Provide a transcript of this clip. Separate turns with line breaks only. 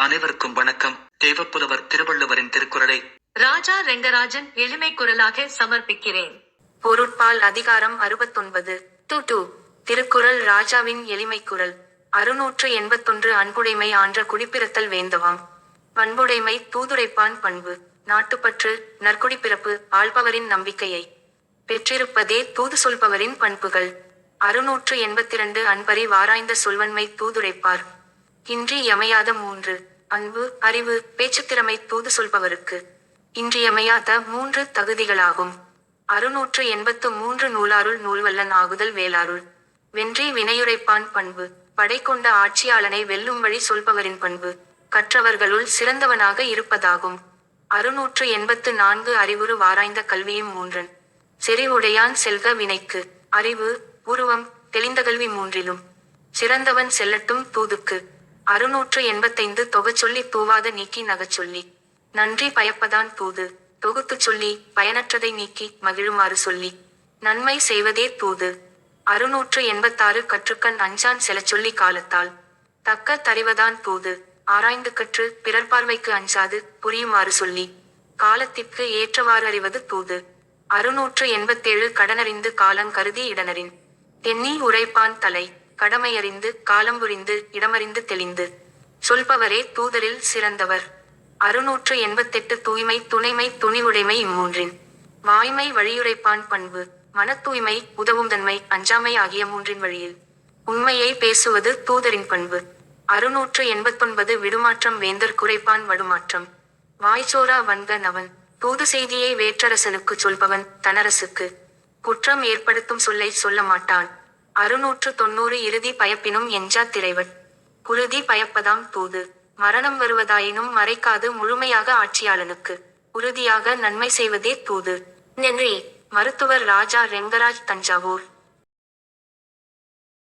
அனைவருக்கும் வணக்கம். தேவப்புலவர் திருவள்ளுவரின் திருக்குறளை
ராஜா ரெங்கராஜன் எளிமை குரலாக சமர்ப்பிக்கிறேன்.
பொருட்பால் அதிகாரம் 69 டூ திருக்குறள் ராஜாவின் எளிமை குரல் 681 அன்புடைமை ஆன்ற குடிப்பிறத்தல் வேந்தவாம். பண்புடைமை தூதுரைப்பான் பண்பு. நாட்டுப்பற்று நற்குடிப்பிறப்பு ஆள்பவரின் நம்பிக்கையை பெற்றிருப்பதே தூது சொல்பவரின் பண்புகள். 682 அன்பறி வாராய்ந்த சொல்வன்மை தூதுரைப்பார். இன்றி யமையாத 3 அன்பு அறிவு பேச்சுத்திறமை தூது சொல்பவருக்கு இன்றியமையாத 3 தகுதிகளாகும். 683 நூலாருள் நூல்வல்லன் ஆகுதல் வேளாருள். வென்றி வினையுரைப்பான் பண்பு. படை கொண்ட ஆட்சியாளனை வெல்லும் வழி சொல்பவரின் பண்பு கற்றவர்களுள் சிறந்தவனாக இருப்பதாகும். 684 அறிவுறு வாராய்ந்த கல்வியும் 3 செறிவுடையான் செல்க வினைக்கு. அறிவு உருவம் தெளிந்தகல்வி 3லும் சிறந்தவன் செல்லட்டும் தூதுக்கு. 685 தொகச்சொல்லி தூவாத நீக்கி நகச்சொல்லி நன்றி பயப்பதான் தூது. தொகுத்துச் சொல்லி பயனற்றதை நீக்கி மகிழுமாறு சொல்லி நன்மை செய்வதே தூது. 686 கற்றுக்கண் அஞ்சான் செலச்சொல்லி காலத்தால் தக்க தறிவதான் தூது. ஆராய்ந்து கற்று பிறர் பார்வைக்கு அஞ்சாது புரியுமாறு சொல்லி காலத்திற்கு ஏற்றவாறு அறிவது தூது. 687 கடனறிந்து காலங் கருதி இடனரின் எண்ணி உரைப்பான் தலை. கடமையறிந்து காலம் புரிந்து இடமறிந்து தெளிந்து சொல்பவரே தூதரில் சிறந்தவர். 688 தூய்மை துணைமை துணிவுடைமை இம்மூன்றின் வாய்மை வழியுரைப்பான் பண்பு. மன தூய்மை உதவும் தன்மை அஞ்சாமை ஆகிய 3 வழியில் உண்மையை பேசுவது தூதரின் பண்பு. 689 விடுமாற்றம் வேந்தர் குறைப்பான் வடுமாற்றம். வாய்ச்சோரா வன்க நவன் தூது செய்தியை வேற்றரசனுக்கு சொல்பவன் தனரசுக்கு குற்றம் ஏற்படுத்தும் சொல்லை சொல்ல மாட்டான். 690 இறுதி பயப்பினும் எஞ்சா திரைவட். குருதி பயப்பதாம் தூது. மரணம் வருவதாயினும் மறைக்காது முழுமையாக ஆட்சியாளனுக்கு உறுதியாக நன்மை செய்வதே தூது. நன்றி. மருத்துவர் ராஜா ரெங்கராஜ், தஞ்சாவூர்.